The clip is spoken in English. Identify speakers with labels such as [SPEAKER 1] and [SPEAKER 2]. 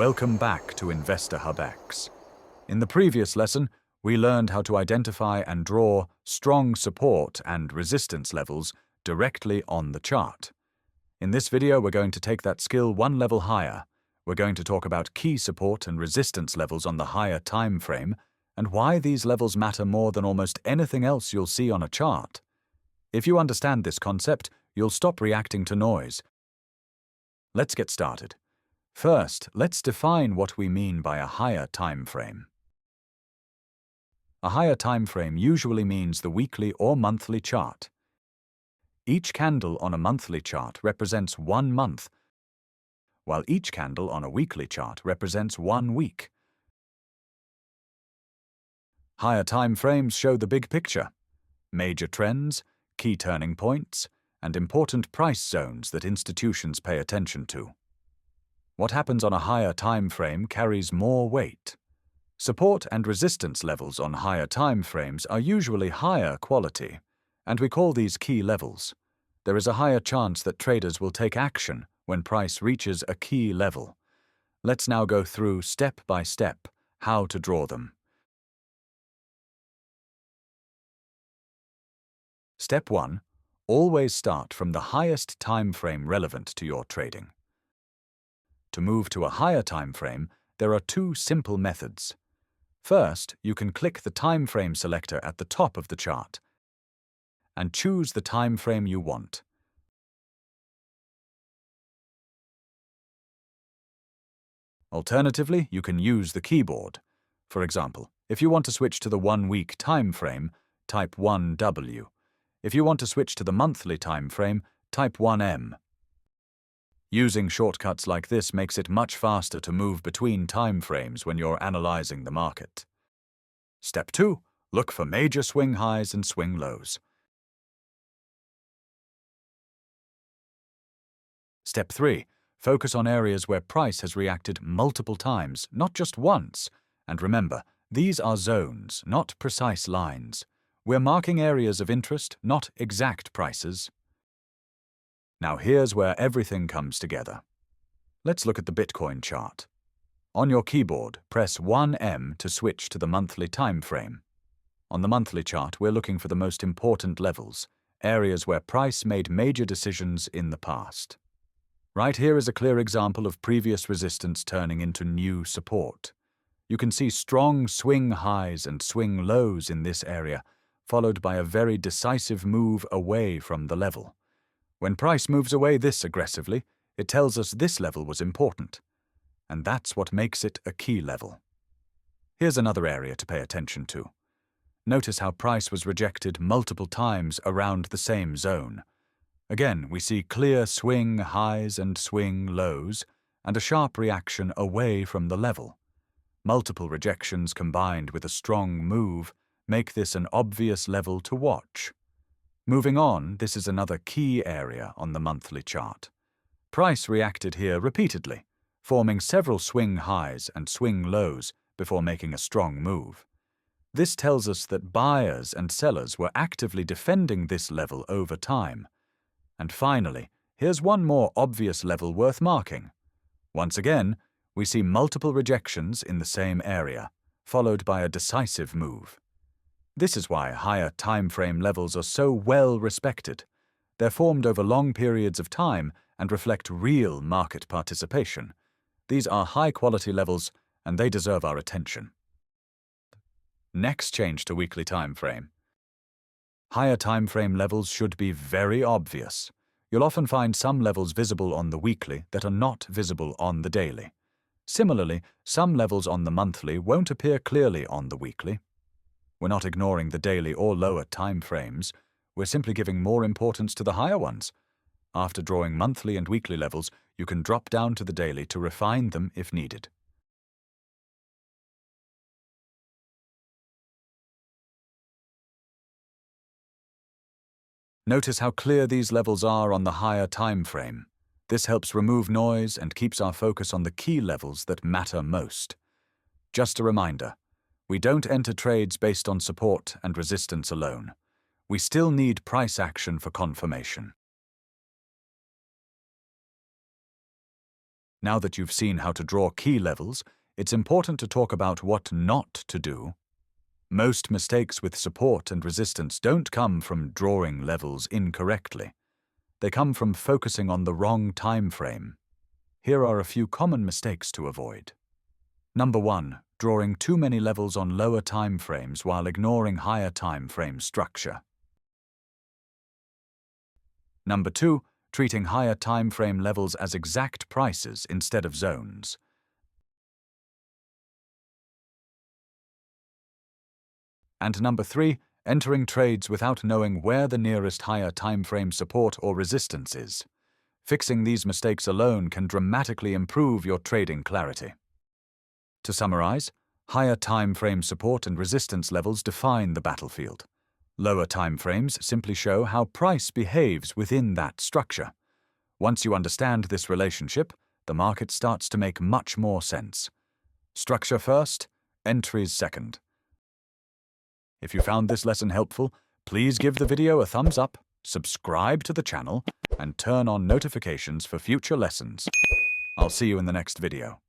[SPEAKER 1] Welcome back to Investor Hub X. In the previous lesson, we learned how to identify and draw strong support and resistance levels directly on the chart. In this video, we're going to take that skill one level higher. We're going to talk about key support and resistance levels on the higher time frame and why these levels matter more than almost anything else you'll see on a chart. If you understand this concept, you'll stop reacting to noise. Let's get started. First, let's define what we mean by a higher time frame. A higher time frame usually means the weekly or monthly chart. Each candle on a monthly chart represents 1 month, while each candle on a weekly chart represents 1 week. Higher time frames show the big picture: major trends, key turning points, and important price zones that institutions pay attention to. What happens on a higher time frame carries more weight. Support and resistance levels on higher time frames are usually higher quality, and we call these key levels. There is a higher chance that traders will take action when price reaches a key level. Let's now go through step by step how to draw them. Step 1. Always start from the highest time frame relevant to your trading. To move to a higher time frame, there are 2 simple methods. First, you can click the time frame selector at the top of the chart and choose the time frame you want. Alternatively, you can use the keyboard. For example, if you want to switch to the 1-week time frame, type 1W. If you want to switch to the monthly time frame, type 1M. Using shortcuts like this makes it much faster to move between time frames when you're analyzing the market. Step 2. Look for major swing highs and swing lows. Step 3. Focus on areas where price has reacted multiple times, not just once. And remember, these are zones, not precise lines. We're marking areas of interest, not exact prices. Now here's where everything comes together. Let's look at the Bitcoin chart. On your keyboard, press 1M to switch to the monthly time frame. On the monthly chart, we're looking for the most important levels, areas where price made major decisions in the past. Right here is a clear example of previous resistance turning into new support. You can see strong swing highs and swing lows in this area, followed by a very decisive move away from the level. When price moves away this aggressively, it tells us this level was important. And that's what makes it a key level. Here's another area to pay attention to. Notice how price was rejected multiple times around the same zone. Again, we see clear swing highs and swing lows, and a sharp reaction away from the level. Multiple rejections combined with a strong move make this an obvious level to watch. Moving on, this is another key area on the monthly chart. Price reacted here repeatedly, forming several swing highs and swing lows before making a strong move. This tells us that buyers and sellers were actively defending this level over time. And finally, here's one more obvious level worth marking. Once again, we see multiple rejections in the same area, followed by a decisive move. This is why higher time frame levels are so well respected. They're formed over long periods of time and reflect real market participation. These are high-quality levels, and they deserve our attention. Next, change to weekly time frame. Higher time frame levels should be very obvious. You'll often find some levels visible on the weekly that are not visible on the daily. Similarly, some levels on the monthly won't appear clearly on the weekly. We're not ignoring the daily or lower time frames. We're simply giving more importance to the higher ones. After drawing monthly and weekly levels, you can drop down to the daily to refine them if needed. Notice how clear these levels are on the higher time frame. This helps remove noise and keeps our focus on the key levels that matter most. Just a reminder, we don't enter trades based on support and resistance alone. We still need price action for confirmation. Now that you've seen how to draw key levels, it's important to talk about what not to do. Most mistakes with support and resistance don't come from drawing levels incorrectly. They come from focusing on the wrong time frame. Here are a few common mistakes to avoid. Number 1. Drawing too many levels on lower time frames while ignoring higher time frame structure. Number 2. Treating higher time frame levels as exact prices instead of zones. And number 3. Entering trades without knowing where the nearest higher time frame support or resistance is. Fixing these mistakes alone can dramatically improve your trading clarity. To summarize, higher time frame support and resistance levels define the battlefield. Lower time frames simply show how price behaves within that structure. Once you understand this relationship, the market starts to make much more sense. Structure first, entries second. If you found this lesson helpful, please give the video a thumbs up, subscribe to the channel, and turn on notifications for future lessons. I'll see you in the next video.